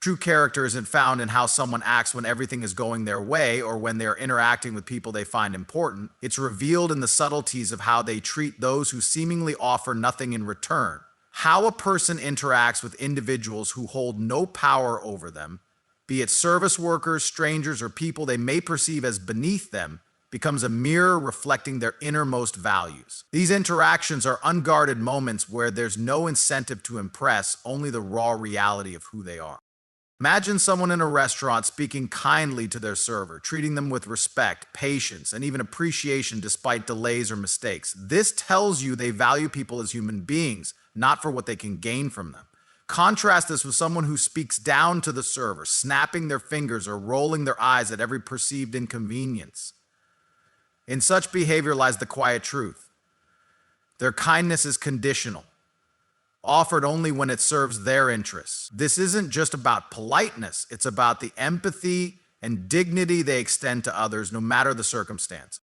True character isn't found in how someone acts when everything is going their way or when they're interacting with people they find important. It's revealed in the subtleties of how they treat those who seemingly offer nothing in return. How a person interacts with individuals who hold no power over them, be it service workers, strangers, or people they may perceive as beneath them, becomes a mirror reflecting their innermost values. These interactions are unguarded moments where there's no incentive to impress, only the raw reality of who they are. Imagine someone in a restaurant speaking kindly to their server, treating them with respect, patience, and even appreciation despite delays or mistakes. This tells you they value people as human beings, not for what they can gain from them. Contrast this with someone who speaks down to the server, snapping their fingers or rolling their eyes at every perceived inconvenience. In such behavior lies the quiet truth. Their kindness is conditional, offered only when it serves their interests. This isn't just about politeness, it's about the empathy and dignity they extend to others, no matter the circumstance.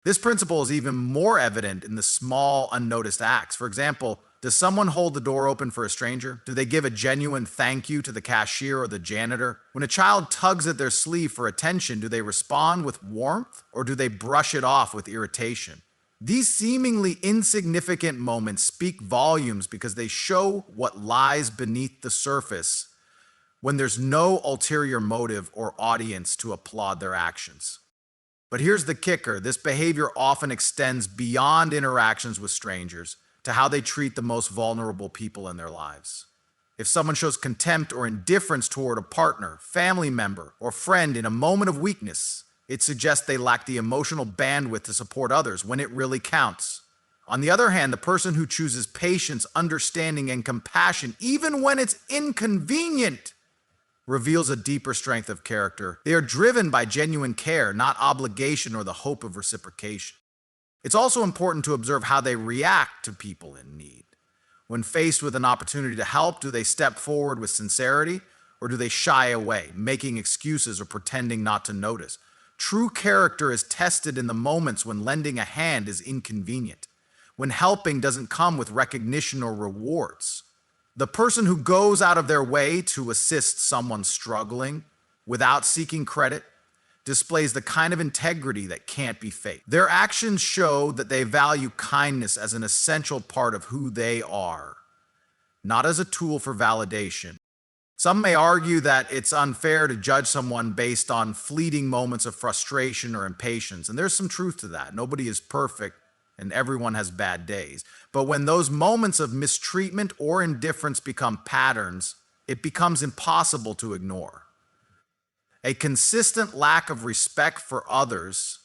This principle is even more evident in the small, unnoticed acts. For example, does someone hold the door open for a stranger? Do they give a genuine thank you to the cashier or the janitor? When a child tugs at their sleeve for attention, do they respond with warmth or do they brush it off with irritation? These seemingly insignificant moments speak volumes because they show what lies beneath the surface when there's no ulterior motive or audience to applaud their actions. But here's the kicker: this behavior often extends beyond interactions with strangers to how they treat the most vulnerable people in their lives. If someone shows contempt or indifference toward a partner, family member, or friend in a moment of weakness, it suggests they lack the emotional bandwidth to support others when it really counts. On the other hand, the person who chooses patience, understanding, and compassion, even when it's inconvenient, reveals a deeper strength of character. They are driven by genuine care, not obligation or the hope of reciprocation. It's also important to observe how they react to people in need. When faced with an opportunity to help, do they step forward with sincerity, or do they shy away, making excuses or pretending not to notice? True character is tested in the moments when lending a hand is inconvenient, when helping doesn't come with recognition or rewards. The person who goes out of their way to assist someone struggling without seeking credit displays the kind of integrity that can't be faked. Their actions show that they value kindness as an essential part of who they are, not as a tool for validation. Some may argue that it's unfair to judge someone based on fleeting moments of frustration or impatience, and there's some truth to that. Nobody is perfect, and everyone has bad days. But when those moments of mistreatment or indifference become patterns, it becomes impossible to ignore. A consistent lack of respect for others,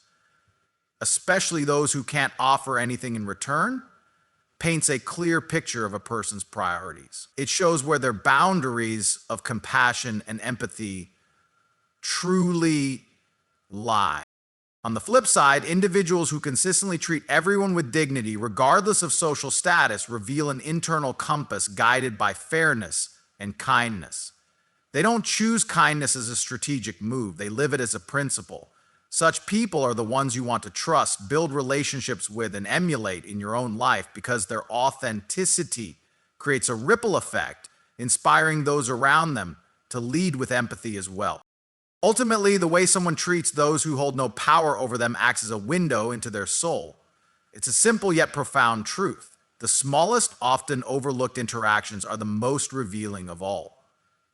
especially those who can't offer anything in return, paints a clear picture of a person's priorities. It shows where their boundaries of compassion and empathy truly lie. On the flip side, individuals who consistently treat everyone with dignity, regardless of social status, reveal an internal compass guided by fairness and kindness. They don't choose kindness as a strategic move, they live it as a principle. Such people are the ones you want to trust, build relationships with, and emulate in your own life because their authenticity creates a ripple effect, inspiring those around them to lead with empathy as well. Ultimately, the way someone treats those who hold no power over them acts as a window into their soul. It's a simple yet profound truth. The smallest, often overlooked interactions are the most revealing of all.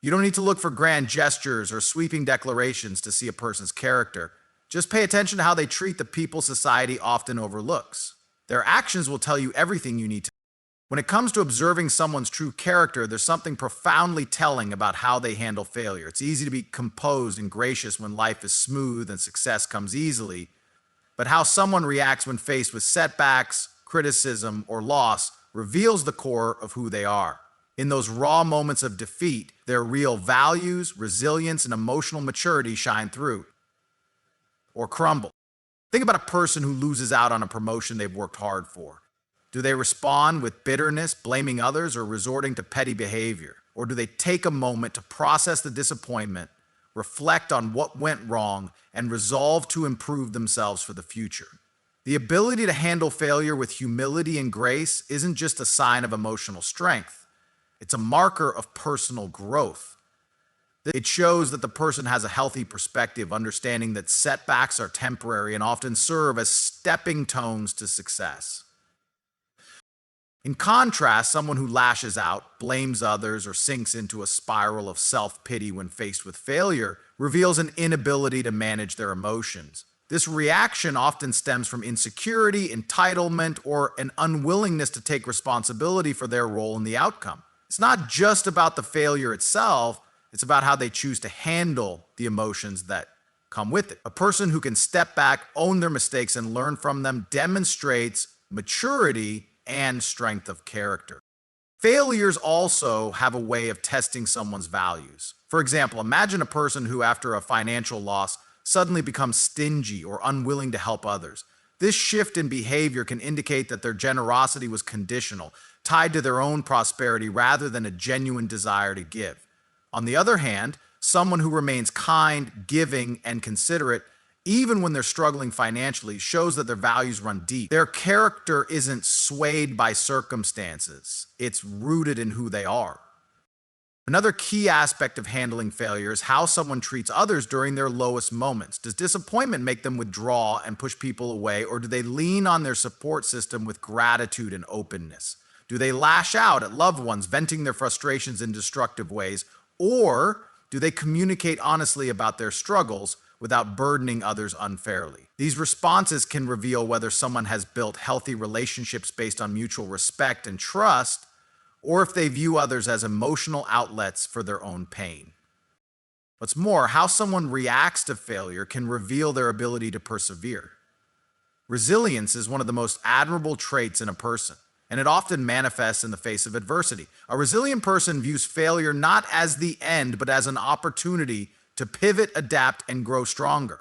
You don't need to look for grand gestures or sweeping declarations to see a person's character. Just pay attention to how they treat the people society often overlooks. Their actions will tell you everything you need to know. When it comes to observing someone's true character, there's something profoundly telling about how they handle failure. It's easy to be composed and gracious when life is smooth and success comes easily, but how someone reacts when faced with setbacks, criticism, or loss reveals the core of who they are. In those raw moments of defeat, their real values, resilience, and emotional maturity shine through, or crumble. Think about a person who loses out on a promotion they've worked hard for. Do they respond with bitterness, blaming others, or resorting to petty behavior? Or do they take a moment to process the disappointment, reflect on what went wrong, and resolve to improve themselves for the future? The ability to handle failure with humility and grace isn't just a sign of emotional strength. It's a marker of personal growth. It shows that the person has a healthy perspective, understanding that setbacks are temporary and often serve as stepping stones to success. In contrast, someone who lashes out, blames others, or sinks into a spiral of self-pity when faced with failure reveals an inability to manage their emotions. This reaction often stems from insecurity, entitlement, or an unwillingness to take responsibility for their role in the outcome. It's not just about the failure itself, it's about how they choose to handle the emotions that come with it. A person who can step back, own their mistakes, and learn from them demonstrates maturity and strength of character. Failures also have a way of testing someone's values. For example, imagine a person who, after a financial loss, suddenly becomes stingy or unwilling to help others. This shift in behavior can indicate that their generosity was conditional, tied to their own prosperity rather than a genuine desire to give. On the other hand, someone who remains kind, giving, and considerate even when they're struggling financially, shows that their values run deep. Their character isn't swayed by circumstances. It's rooted in who they are. Another key aspect of handling failure is how someone treats others during their lowest moments. Does disappointment make them withdraw and push people away, or do they lean on their support system with gratitude and openness? Do they lash out at loved ones, venting their frustrations in destructive ways, or do they communicate honestly about their struggles without burdening others unfairly? These responses can reveal whether someone has built healthy relationships based on mutual respect and trust, or if they view others as emotional outlets for their own pain. What's more, how someone reacts to failure can reveal their ability to persevere. Resilience is one of the most admirable traits in a person, and it often manifests in the face of adversity. A resilient person views failure not as the end, but as an opportunity to pivot, adapt, and grow stronger.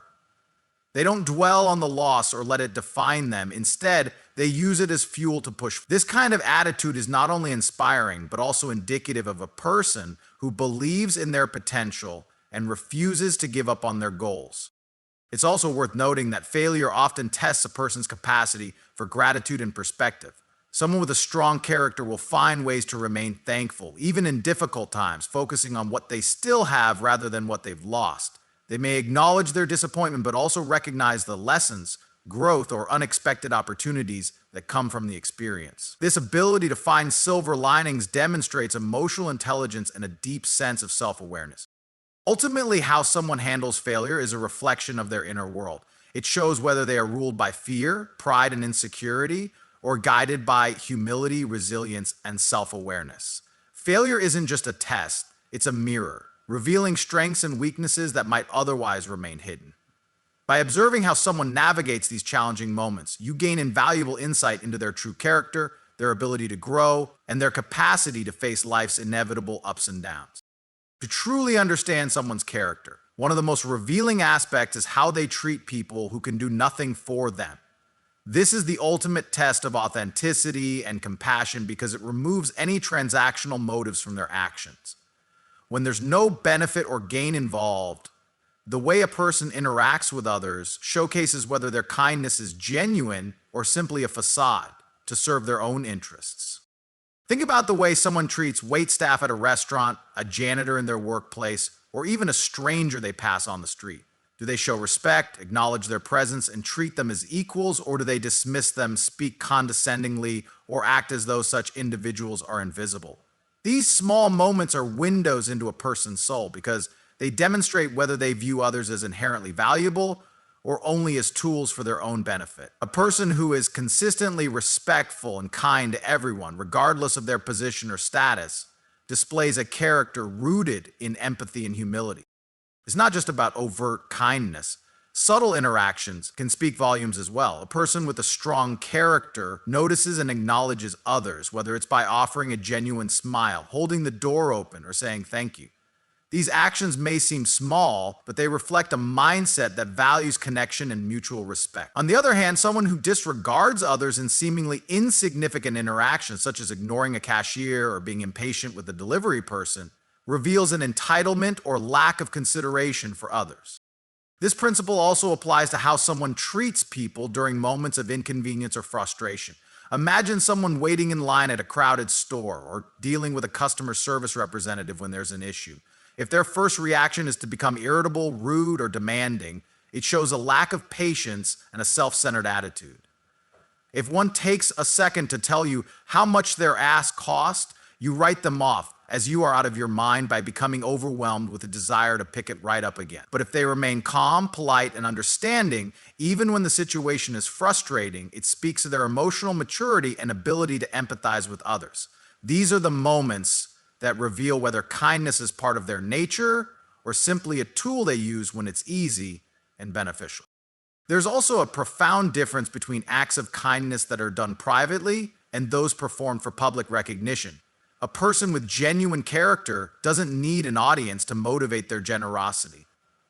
They don't dwell on the loss or let it define them. Instead, they use it as fuel to push. This kind of attitude is not only inspiring, but also indicative of a person who believes in their potential and refuses to give up on their goals. It's also worth noting that failure often tests a person's capacity for gratitude and perspective. Someone with a strong character will find ways to remain thankful, even in difficult times, focusing on what they still have rather than what they've lost. They may acknowledge their disappointment, but also recognize the lessons, growth, or unexpected opportunities that come from the experience. This ability to find silver linings demonstrates emotional intelligence and a deep sense of self-awareness. Ultimately, how someone handles failure is a reflection of their inner world. It shows whether they are ruled by fear, pride, and insecurity, or guided by humility, resilience, and self-awareness. Failure isn't just a test, it's a mirror, revealing strengths and weaknesses that might otherwise remain hidden. By observing how someone navigates these challenging moments, you gain invaluable insight into their true character, their ability to grow, and their capacity to face life's inevitable ups and downs. To truly understand someone's character, one of the most revealing aspects is how they treat people who can do nothing for them. This is the ultimate test of authenticity and compassion because it removes any transactional motives from their actions. When there's no benefit or gain involved, the way a person interacts with others showcases whether their kindness is genuine or simply a facade to serve their own interests. Think about the way someone treats waitstaff at a restaurant, a janitor in their workplace, or even a stranger they pass on the street. Do they show respect, acknowledge their presence, and treat them as equals, or do they dismiss them, speak condescendingly, or act as though such individuals are invisible? These small moments are windows into a person's soul because they demonstrate whether they view others as inherently valuable or only as tools for their own benefit. A person who is consistently respectful and kind to everyone, regardless of their position or status, displays a character rooted in empathy and humility. It's not just about overt kindness. Subtle interactions can speak volumes as well. A person with a strong character notices and acknowledges others, whether it's by offering a genuine smile, holding the door open, or saying thank you. These actions may seem small, but they reflect a mindset that values connection and mutual respect. On the other hand, someone who disregards others in seemingly insignificant interactions, such as ignoring a cashier or being impatient with a delivery person, reveals an entitlement or lack of consideration for others. This principle also applies to how someone treats people during moments of inconvenience or frustration. Imagine someone waiting in line at a crowded store or dealing with a customer service representative when there's an issue. If their first reaction is to become irritable, rude, or demanding, it shows a lack of patience and a self-centered attitude. If one takes a second to tell you how much their ask cost, you write them off as you are out of your mind by becoming overwhelmed with a desire to pick it right up again. But if they remain calm, polite, and understanding, even when the situation is frustrating, it speaks of their emotional maturity and ability to empathize with others. These are the moments that reveal whether kindness is part of their nature or simply a tool they use when it's easy and beneficial. There's also a profound difference between acts of kindness that are done privately and those performed for public recognition. A person with genuine character doesn't need an audience to motivate their generosity.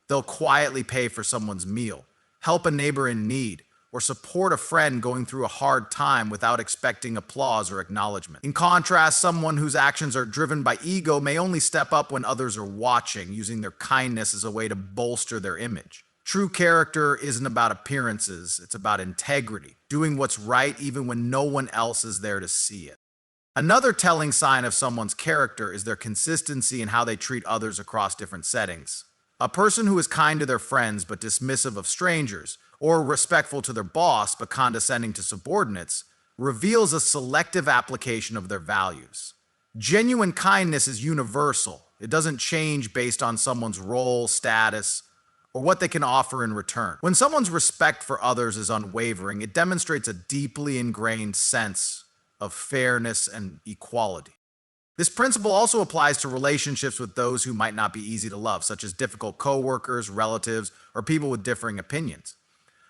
They'll quietly pay for someone's meal, help a neighbor in need, or support a friend going through a hard time without expecting applause or acknowledgement. In contrast, someone whose actions are driven by ego may only step up when others are watching, using their kindness as a way to bolster their image. True character isn't about appearances, it's about integrity, doing what's right even when no one else is there to see it. Another telling sign of someone's character is their consistency in how they treat others across different settings. A person who is kind to their friends but dismissive of strangers, or respectful to their boss but condescending to subordinates, reveals a selective application of their values. Genuine kindness is universal. It doesn't change based on someone's role, status, or what they can offer in return. When someone's respect for others is unwavering, it demonstrates a deeply ingrained sense of fairness and equality. This principle also applies to relationships with those who might not be easy to love, such as difficult coworkers, relatives, or people with differing opinions.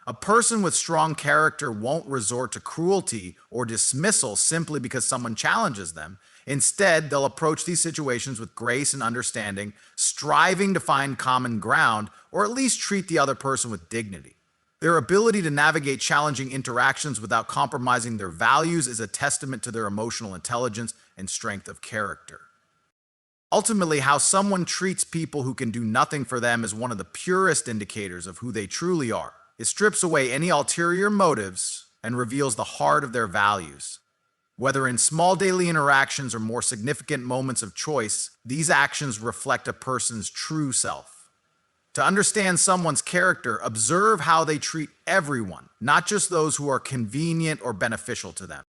A person with strong character won't resort to cruelty or dismissal simply because someone challenges them. Instead, they'll approach these situations with grace and understanding, striving to find common ground or at least treat the other person with dignity. Their ability to navigate challenging interactions without compromising their values is a testament to their emotional intelligence and strength of character. Ultimately, how someone treats people who can do nothing for them is one of the purest indicators of who they truly are. It strips away any ulterior motives and reveals the heart of their values. Whether in small daily interactions or more significant moments of choice, these actions reflect a person's true self. To understand someone's character, observe how they treat everyone, not just those who are convenient or beneficial to them.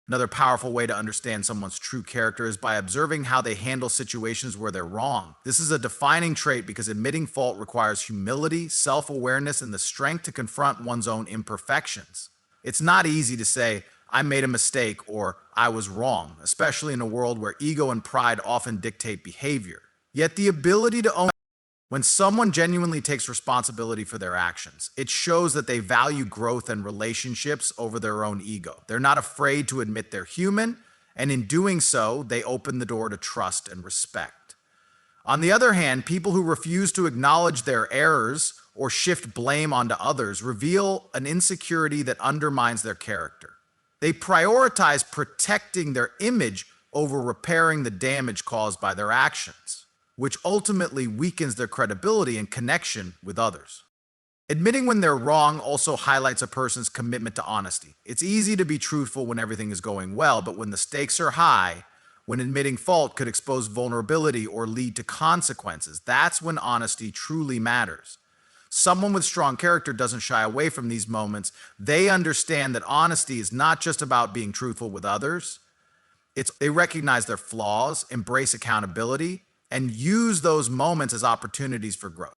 Another powerful way to understand someone's true character is by observing how they handle situations where they're wrong. This is a defining trait because admitting fault requires humility, self-awareness, and the strength to confront one's own imperfections. It's not easy to say, "I made a mistake" or "I was wrong," especially in a world where ego and pride often dictate behavior. Yet the ability to own when someone genuinely takes responsibility for their actions, it shows that they value growth and relationships over their own ego. They're not afraid to admit they're human, and in doing so, they open the door to trust and respect. On the other hand, people who refuse to acknowledge their errors or shift blame onto others reveal an insecurity that undermines their character. They prioritize protecting their image over repairing the damage caused by their actions, which ultimately weakens their credibility and connection with others. Admitting when they're wrong also highlights a person's commitment to honesty. It's easy to be truthful when everything is going well, but when the stakes are high, when admitting fault could expose vulnerability or lead to consequences, that's when honesty truly matters. Someone with strong character doesn't shy away from these moments. They understand that honesty is not just about being truthful with others. They recognize their flaws, embrace accountability, and use those moments as opportunities for growth.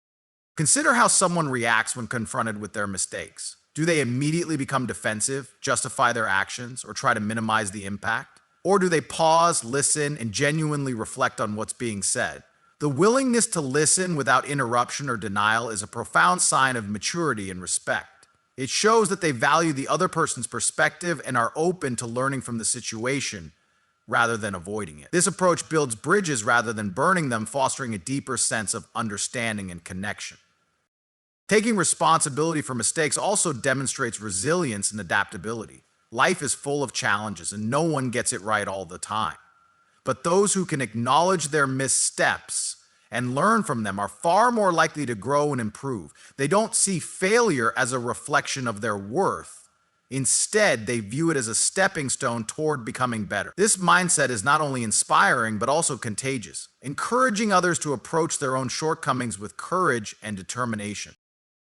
Consider how someone reacts when confronted with their mistakes. Do they immediately become defensive, justify their actions, or try to minimize the impact? Or do they pause, listen, and genuinely reflect on what's being said? The willingness to listen without interruption or denial is a profound sign of maturity and respect. It shows that they value the other person's perspective and are open to learning from the situation rather than avoiding it. This approach builds bridges rather than burning them, fostering a deeper sense of understanding and connection. Taking responsibility for mistakes also demonstrates resilience and adaptability. Life is full of challenges, and no one gets it right all the time. But those who can acknowledge their missteps and learn from them are far more likely to grow and improve. They don't see failure as a reflection of their worth. Instead, they view it as a stepping stone toward becoming better. This mindset is not only inspiring, but also contagious, encouraging others to approach their own shortcomings with courage and determination.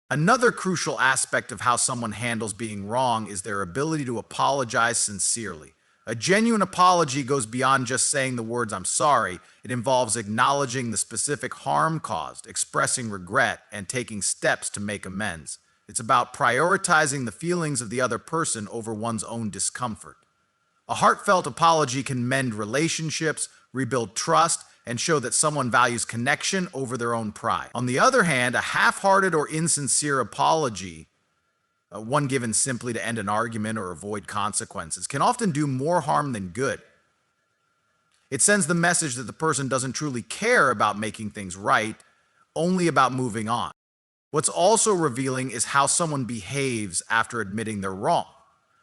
Another crucial aspect of how someone handles being wrong is their ability to apologize sincerely. A genuine apology goes beyond just saying the words "I'm sorry." It involves acknowledging the specific harm caused, expressing regret, and taking steps to make amends. It's about prioritizing the feelings of the other person over one's own discomfort. A heartfelt apology can mend relationships, rebuild trust, and show that someone values connection over their own pride. On the other hand, a half-hearted or insincere apology, one given simply to end an argument or avoid consequences, can often do more harm than good. It sends the message that the person doesn't truly care about making things right, only about moving on. What's also revealing is how someone behaves after admitting they're wrong.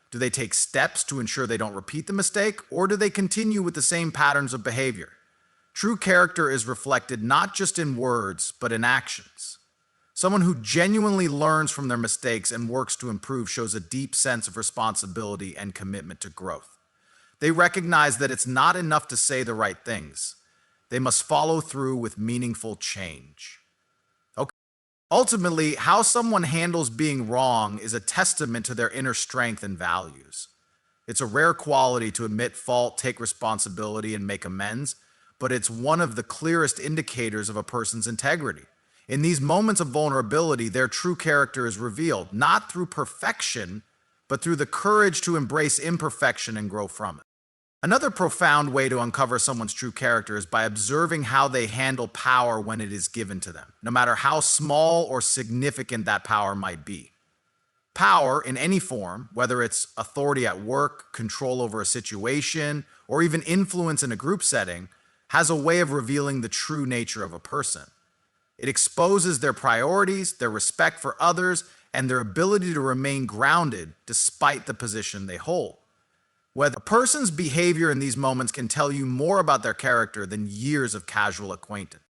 Do they take steps to ensure they don't repeat the mistake, or do they continue with the same patterns of behavior? True character is reflected not just in words, but in actions. Someone who genuinely learns from their mistakes and works to improve shows a deep sense of responsibility and commitment to growth. They recognize that it's not enough to say the right things. They must follow through with meaningful change. Ultimately, how someone handles being wrong is a testament to their inner strength and values. It's a rare quality to admit fault, take responsibility, and make amends, but it's one of the clearest indicators of a person's integrity. In these moments of vulnerability, their true character is revealed, not through perfection, but through the courage to embrace imperfection and grow from it. Another profound way to uncover someone's true character is by observing how they handle power when it is given to them, no matter how small or significant that power might be. Power, in any form, whether it's authority at work, control over a situation, or even influence in a group setting, has a way of revealing the true nature of a person. It exposes their priorities, their respect for others, and their ability to remain grounded despite the position they hold. Whether a person's behavior in these moments can tell you more about their character than years of casual acquaintance.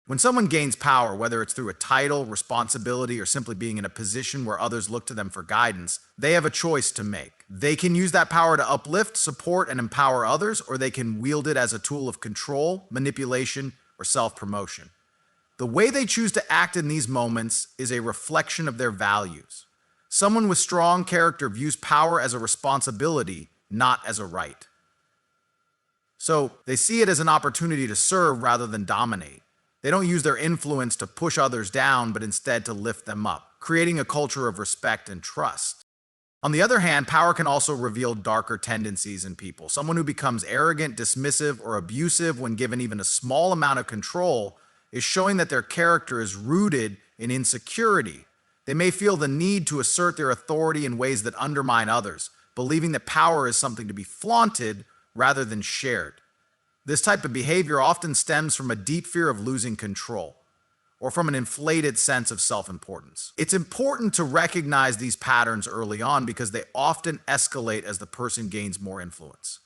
When someone gains power, whether it's through a title, responsibility, or simply being in a position where others look to them for guidance, they have a choice to make. They can use that power to uplift, support, and empower others, or they can wield it as a tool of control, manipulation, or self-promotion. The way they choose to act in these moments is a reflection of their values. Someone with strong character views power as a responsibility, not as a right. So they see it as an opportunity to serve rather than dominate. They don't use their influence to push others down, but instead to lift them up, creating a culture of respect and trust. On the other hand, power can also reveal darker tendencies in people. Someone who becomes arrogant, dismissive, or abusive when given even a small amount of control is showing that their character is rooted in insecurity. They may feel the need to assert their authority in ways that undermine others, believing that power is something to be flaunted rather than shared. This type of behavior often stems from a deep fear of losing control or from an inflated sense of self-importance. It's important to recognize these patterns early on because they often escalate as the person gains more influence.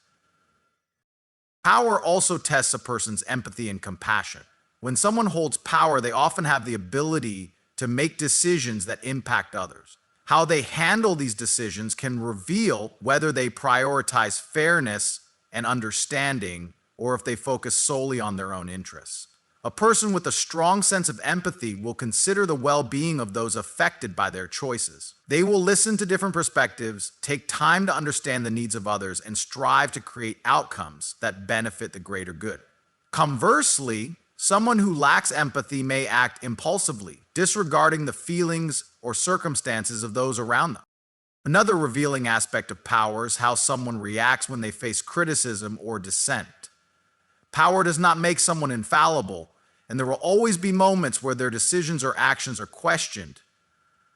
Power also tests a person's empathy and compassion. When someone holds power, they often have the ability to make decisions that impact others. How they handle these decisions can reveal whether they prioritize fairness and understanding or if they focus solely on their own interests. A person with a strong sense of empathy will consider the well-being of those affected by their choices. They will listen to different perspectives, take time to understand the needs of others, and strive to create outcomes that benefit the greater good. Conversely, someone who lacks empathy may act impulsively, disregarding the feelings or circumstances of those around them. Another revealing aspect of power is how someone reacts when they face criticism or dissent. Power does not make someone infallible, and there will always be moments where their decisions or actions are questioned.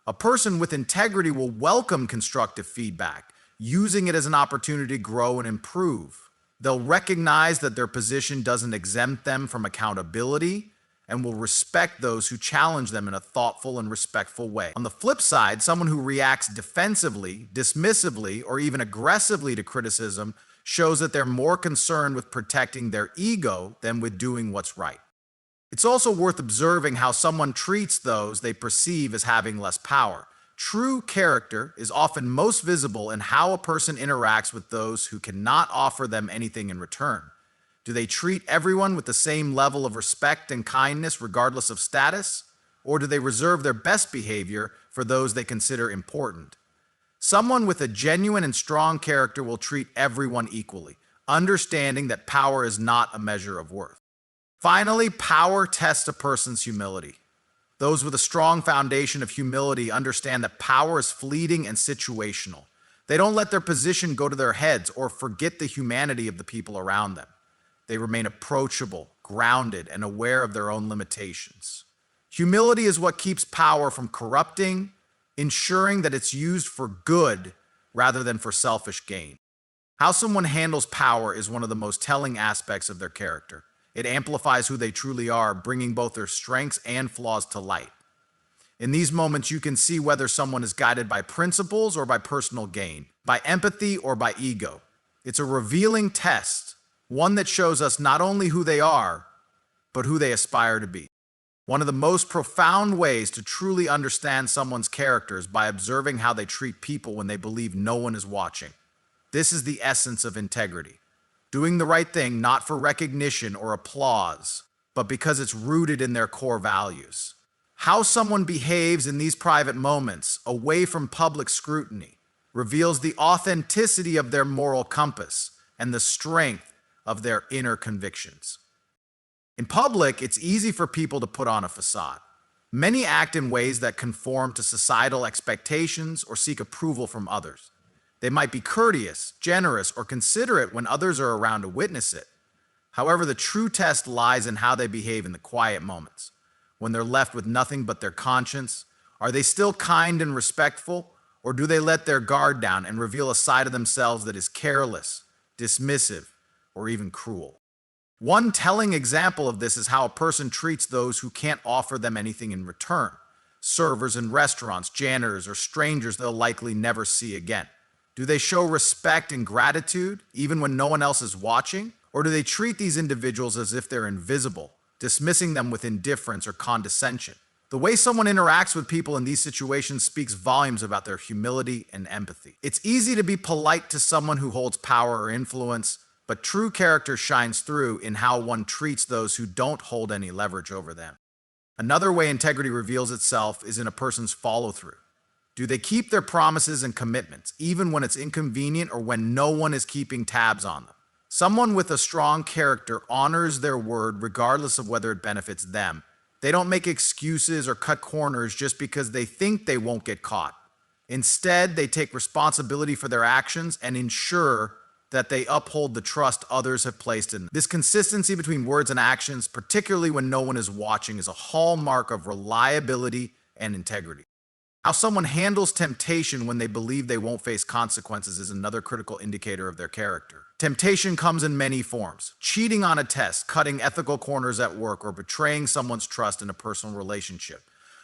A person with integrity will welcome constructive feedback, using it as an opportunity to grow and improve. They'll recognize that their position doesn't exempt them from accountability and will respect those who challenge them in a thoughtful and respectful way. On the flip side, someone who reacts defensively, dismissively, or even aggressively to criticism shows that they're more concerned with protecting their ego than with doing what's right. It's also worth observing how someone treats those they perceive as having less power. True character is often most visible in how a person interacts with those who cannot offer them anything in return. Do they treat everyone with the same level of respect and kindness regardless of status? Or do they reserve their best behavior for those they consider important? Someone with a genuine and strong character will treat everyone equally, understanding that power is not a measure of worth. Finally, power tests a person's humility. Those with a strong foundation of humility understand that power is fleeting and situational. They don't let their position go to their heads or forget the humanity of the people around them. They remain approachable, grounded, and aware of their own limitations. Humility is what keeps power from corrupting, ensuring that it's used for good rather than for selfish gain. How someone handles power is one of the most telling aspects of their character. It amplifies who they truly are, bringing both their strengths and flaws to light. In these moments, you can see whether someone is guided by principles or by personal gain, by empathy or by ego. It's a revealing test, one that shows us not only who they are, but who they aspire to be. One of the most profound ways to truly understand someone's character is by observing how they treat people when they believe no one is watching. This is the essence of integrity. Doing the right thing not for recognition or applause, but because it's rooted in their core values. How someone behaves in these private moments, away from public scrutiny, reveals the authenticity of their moral compass and the strength of their inner convictions. In public, it's easy for people to put on a facade. Many act in ways that conform to societal expectations or seek approval from others. They might be courteous, generous, or considerate when others are around to witness it. However, the true test lies in how they behave in the quiet moments. When they're left with nothing but their conscience, are they still kind and respectful, or do they let their guard down and reveal a side of themselves that is careless, dismissive, or even cruel? One telling example of this is how a person treats those who can't offer them anything in return. Servers in restaurants, janitors, or strangers they'll likely never see again. Do they show respect and gratitude even when no one else is watching? Or do they treat these individuals as if they're invisible, dismissing them with indifference or condescension? The way someone interacts with people in these situations speaks volumes about their humility and empathy. It's easy to be polite to someone who holds power or influence, but true character shines through in how one treats those who don't hold any leverage over them. Another way integrity reveals itself is in a person's follow-through. Do they keep their promises and commitments, even when it's inconvenient or when no one is keeping tabs on them? Someone with a strong character honors their word regardless of whether it benefits them. They don't make excuses or cut corners just because they think they won't get caught. Instead, they take responsibility for their actions and ensure that they uphold the trust others have placed in them. This consistency between words and actions, particularly when no one is watching, is a hallmark of reliability and integrity. How someone handles temptation when they believe they won't face consequences is another critical indicator of their character. Temptation comes in many forms: cheating on a test, cutting ethical corners at work, or betraying someone's trust in a personal relationship.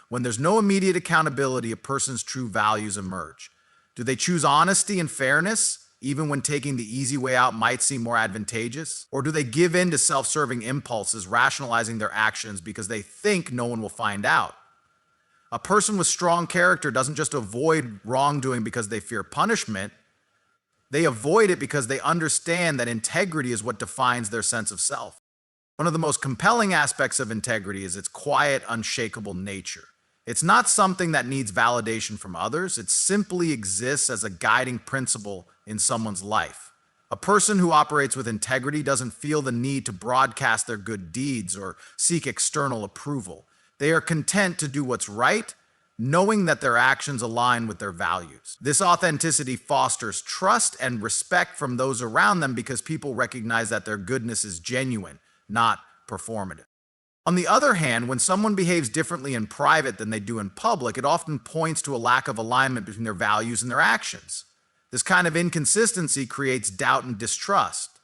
When there's no immediate accountability, a person's true values emerge. Do they choose honesty and fairness, even when taking the easy way out might seem more advantageous? Or do they give in to self-serving impulses, rationalizing their actions because they think no one will find out? A person with strong character doesn't just avoid wrongdoing because they fear punishment. They avoid it because they understand that integrity is what defines their sense of self. One of the most compelling aspects of integrity is its quiet, unshakable nature. It's not something that needs validation from others. It simply exists as a guiding principle in someone's life. A person who operates with integrity doesn't feel the need to broadcast their good deeds or seek external approval. They are content to do what's right, knowing that their actions align with their values. This authenticity fosters trust and respect from those around them because people recognize that their goodness is genuine, not performative. On the other hand, when someone behaves differently in private than they do in public, it often points to a lack of alignment between their values and their actions. This kind of inconsistency creates doubt and distrust.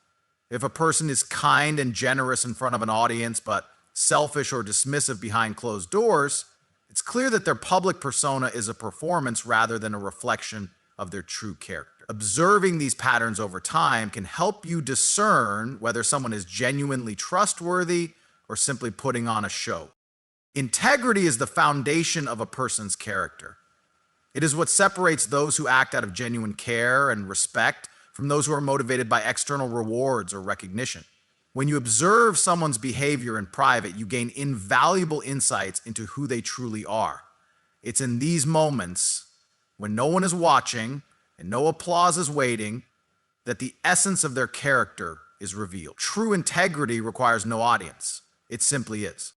If a person is kind and generous in front of an audience, but selfish or dismissive behind closed doors, it's clear that their public persona is a performance rather than a reflection of their true character. Observing these patterns over time can help you discern whether someone is genuinely trustworthy or simply putting on a show. Integrity is the foundation of a person's character. It is what separates those who act out of genuine care and respect from those who are motivated by external rewards or recognition. When you observe someone's behavior in private, you gain invaluable insights into who they truly are. It's in these moments, when no one is watching and no applause is waiting, that the essence of their character is revealed. True integrity requires no audience. It simply is.